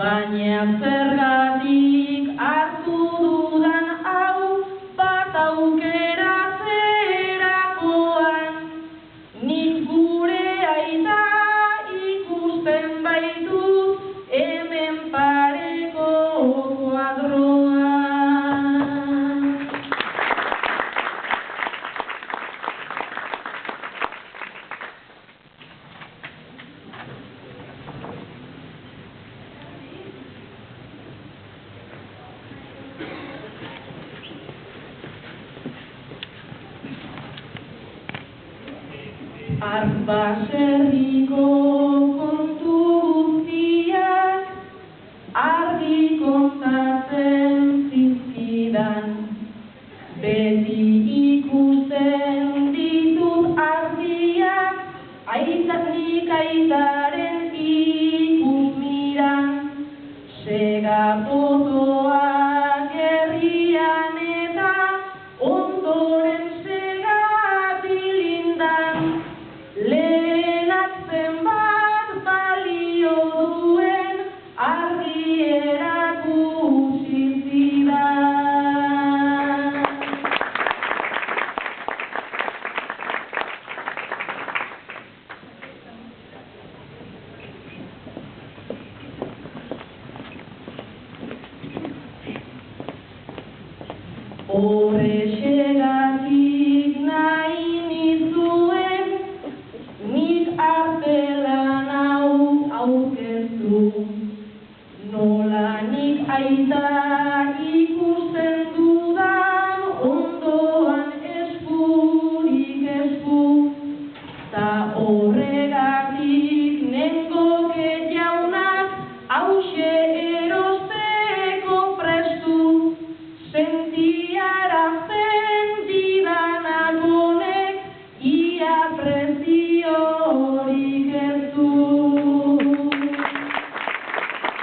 Baina zergatik hartu dudan hau bat aukera zerakoan, nik gure aita ikusten baitut hemen pareko kuadroan. Ark baserriko kontu guztiak argi kontatzen zizkidan. Beti ikusten ditut argiak, nik aitaren ikusmiran. Segapotoa gerrian eta ondoren segatilindan. Lehenak zenbat balio duen argi erakutsi zidan. Oh